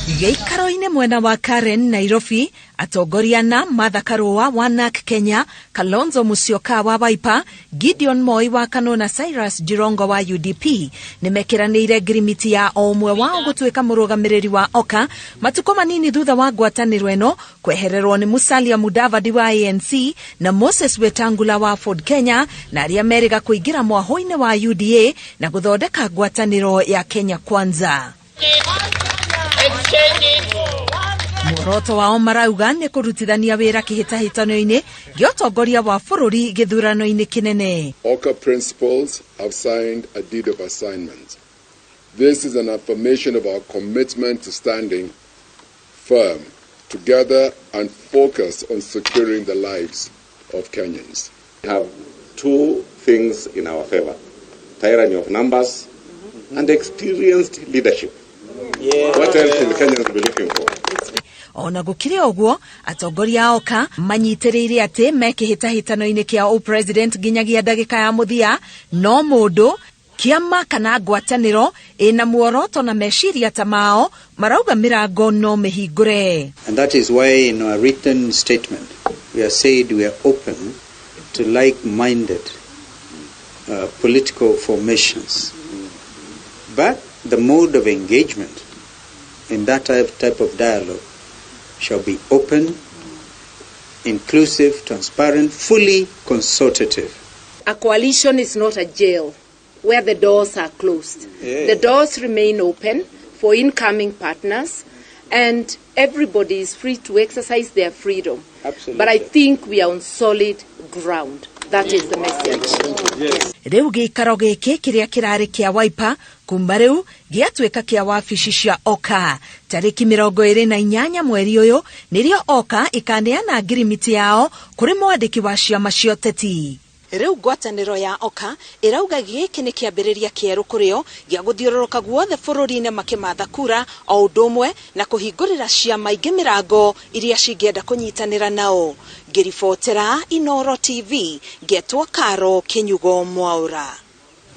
Gwīkīranīra mwena wa Karen Nairobi, Atongoria na Martha Karua wa NARC Kenya, Kalonzo Musyoka wa Wiper, Gideon Moi wa KANU na Cyrus Jirongo wa UDP nimekiranīire ngirimiti ya omwe wao gũtuĩka mũrũgamĩrĩri wa OKA matuko manini thutha wa ngwatanĩro ĩno kwehererwo nĩ Musalia Mudavadi wa ANC na Moses Wetangula wa Ford Kenya na arĩa meriga kũingĩra mwahũ-inĩ wa UDA na gũthondeka ngwatanĩro ya Kenya Kwanza. Muoroto wao marauga nĩ kũrutithania wĩra kĩhĩtahĩtano-inĩ gĩa ũtongoria wa bũrũri gĩthurano-inĩ kĩnene. OKA principals have signed a deed of assignment. This is an affirmation of our commitment to standing firm together and focus on securing the lives of Kenyans. We have two things in our favor: tyranny of numbers and experienced leadership. What else will Kenyans be looking for? Ona gũkĩrĩ ũguo, atongoria OKA manyitĩrĩire atĩ mekĩhĩtahĩtano-inĩ kĩa president nginyagia ndagĩka ya mũthia, no mũndũ kĩama kana ngwatanĩro ĩna muoroto na meciria ta mao marauga mĩrango no mĩhingũre. And that is why in our written statement we have said we are open to like-minded political formations. But the mode of engagement in that type of dialogue shall be open, inclusive, transparent, fully consultative. A coalition is not a jail where the doors are closed. Yeah. The doors remain open for incoming partners and everybody is free to exercise their freedom. Absolutely. But I think we are on solid ground. That is the message. Yes. Rĩu gĩikaro gĩkĩ kĩrĩa kĩrarĩ kĩa Wiper kuma rĩu gĩatuĩka kĩa wabici cia OKA. Tarĩki 28 mweri ũyũ nĩrĩo OKA ĩkaneana ngirimiti yao kũrĩ mwandĩki wa ciama cia ũteti. Rĩu ngwatanĩro ya OKA ĩrauga gĩkĩ nĩ kĩambĩrĩria kĩerũ kũrĩo gĩa gũthiũrũrũka guothe bũrũri-inĩ makĩmatha kura o ũndũ ũmwe na kũhingũrĩra ciama ingĩ mĩrango iria cingĩenda kũnyitanĩra nao. Ngĩribotera Inooro TV, ngetwo Karo Kĩnyugo Mwaũra.